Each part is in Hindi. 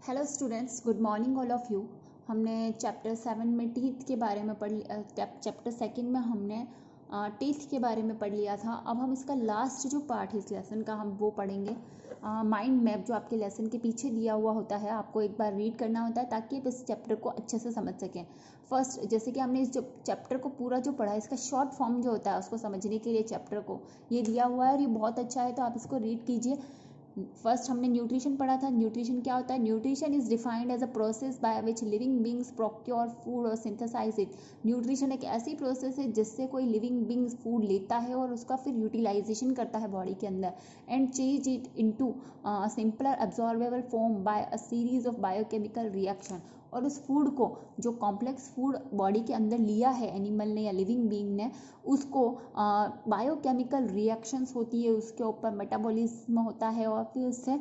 Hello students, good morning all of you. हमने चैप्टर 7 में टीथ के बारे में पढ़ लिया। चैप्टर 2 में हमने टीथ के बारे में पढ़ लिया था। अब हम इसका लास्ट जो पार्ट है इस लेसन का हम वो पढ़ेंगे। माइंड मैप जो आपके लेसन के पीछे दिया हुआ होता है, आपको एक बार रीड करना होता है ताकि आप इस चैप्टर को अच्छे से समझ सकें। फर्स्ट, जैसे कि हमने इस जो चैप्टर को पूरा जो पढ़ा है, इसका शॉर्ट फॉर्म जो होता है उसको समझने के लिए चैप्टर को ये दिया हुआ है और ये बहुत अच्छा है, तो आप इसको रीड कीजिए। फर्स्ट हमने न्यूट्रिशन पढ़ा था। न्यूट्रिशन क्या होता है? Nutrition is defined as a process by which living beings procure food और सिंथेसाइज इट। न्यूट्रिशन एक ऐसी प्रोसेस है जिससे कोई लिविंग बींग्स फूड लेता है और उसका फिर यूटिलाइजेशन करता है बॉडी के अंदर and change it into simpler absorbable form by a series of biochemical reaction. और उस फूड को, जो कॉम्प्लेक्स फूड बॉडी के अंदर लिया है एनिमल ने या लिविंग बीइंग ने, उसको बायोकेमिकल रिएक्शंस होती है, उसके ऊपर मेटाबॉलिज्म होता है और फिर उससे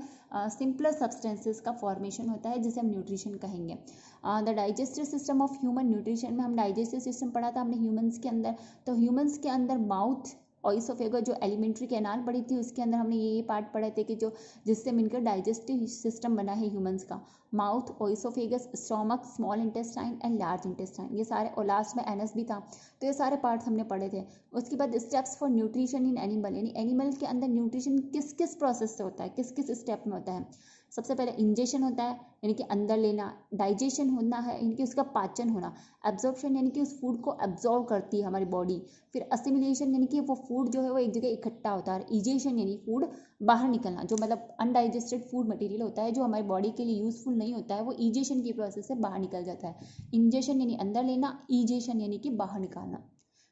सिंपलर सब्सटेंसेस का फॉर्मेशन होता है जिसे हम न्यूट्रिशन कहेंगे। The digestive system of human, nutrition में हम डाइजेस्टिव सिस्टम पढ़ा था हमने ह्यूमंस के अंदर। तो ह्यूमंस के अंदर माउथ, ऑइसोफेगस जो एलिमेंट्री कैनाल पढ़ी थी उसके अंदर हमने ये पार्ट पढ़े थे कि जो जिससे मिलकर डाइजेस्टिव सिस्टम बना है ह्यूमंस का। Mouth, oesophagus, stomach, small intestine and large intestine, ये सारे, और लास्ट में एनस भी था। तो ये सारे पार्ट्स हमने पढ़े थे। उसके बाद steps for nutrition in animal, यानी एनिमल के अंदर न्यूट्रिशन किस किस प्रोसेस से होता है, किस किस स्टेप में होता है। सबसे पहले इंजेशन होता है, यानी कि अंदर लेना। डाइजेशन होना है, यानी कि उसका पाचन होना। एब्जॉर्प्शन, यानी कि उस फूड को एब्जॉर्व करती है हमारी बॉडी। फिर असिमिलेशन, यानी कि वो फूड जो है वो एक जगह इकट्ठा होता है। इजेशन, यानी फूड बाहर निकलना, जो मतलब अनडाइजेस्टेड फूड मटेरियल होता है जो हमारी बॉडी के लिए यूजफुल नहीं होता है, वो इजेशन की प्रोसेस से बाहर निकल जाता है। इंजेशन यानी अंदर लेना, इजेशन यानी कि बाहर निकालना।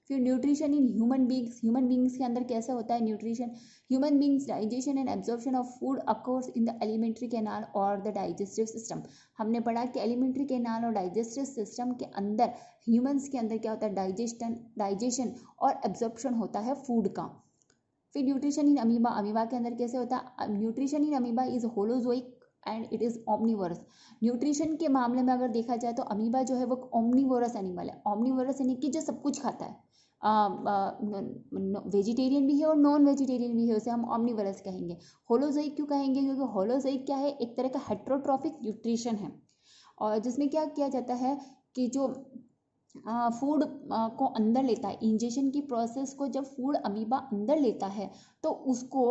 फिर nutrition in human beings, human beings के अंदर कैसे होता है nutrition? Human beings digestion and absorption of food occurs in the alimentary canal और द डाइजेस्टिव सिस्टम। हमने पढ़ा कि एलिमेंट्री कैनाल और डाइजेस्टिव सिस्टम के अंदर, ह्यूमंस के अंदर क्या होता है? डाइजेशन और एब्जॉर्प्शन होता है फूड का। फिर न्यूट्रिशन इन अमीबा, अमीबा के अंदर कैसे होता है? Nutrition in amoeba is holozoic and it is omnivorous. Nutrition के मामले में अगर देखा जाए तो अमीबा जो है वो ओमनीवोरस एनिमल है। ओमनीवोरस यानी कि जो सब कुछ खाता है, वेजिटेरियन भी है और नॉन वेजिटेरियन भी है, उसे हम ओमनीवोरस कहेंगे। होलोजोइक क्यों कहेंगे? क्योंकि होलोजोइक क्या है? एक तरह का हेट्रोट्रॉफिक न्यूट्रिशन है, और जिसमें क्या किया जाता है कि जो फूड को अंदर लेता है, इंजेशन की प्रोसेस को जब फूड अमीबा अंदर लेता है तो उसको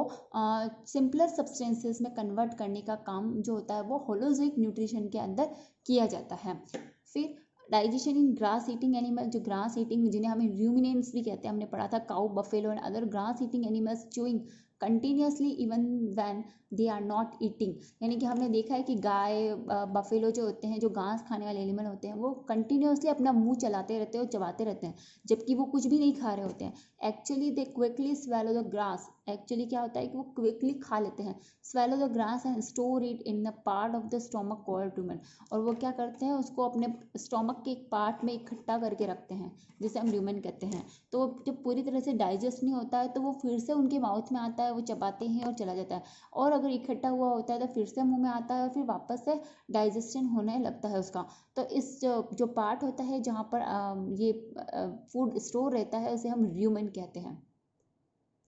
सिंपलर सब्सटेंसेस में कन्वर्ट करने का काम जो होता है वो होलोजोइक न्यूट्रिशन के अंदर किया जाता है। फिर digestion in grass eating animal, जो ग्रास ईटिंग, जिन्हें हमें रूमिनेंट्स भी कहते हैं, हमने पढ़ा था, cow, buffalo and other grass eating animals chewing continuously even when they are not eating. यानी कि हमने देखा है कि गाय, बफेलो जो होते हैं, जो घास खाने वाले एनिमल होते हैं, वो कंटिन्यूसली अपना मुंह चलाते रहते हैं और चबाते रहते हैं जबकि वो कुछ भी नहीं खा रहे होते हैं। Actually they quickly swallow the grass, actually क्या होता है कि वो क्विकली खा लेते हैं। Swallow the grass and store it in the part of the stomach called rumen, और वो क्या करते हैं, उसको अपने स्टोमक के एक पार्ट में इकट्ठा करके रखते हैं जिसे हम रुमेन कहते हैं। तो जब पूरी तरह से डाइजेस्ट नहीं होता है तो वो फिर से उनके माउथ में आता है, वो चबाते हैं और चला जाता है, और अगर इकट्ठा हुआ होता है तो फिर से मुंह में आता है और फिर वापस से डाइजेशन होने लगता है उसका। तो इस जो पार्ट होता है जहाँ पर ये फूड स्टोर रहता है उसे हम रुमेन कहते हैं।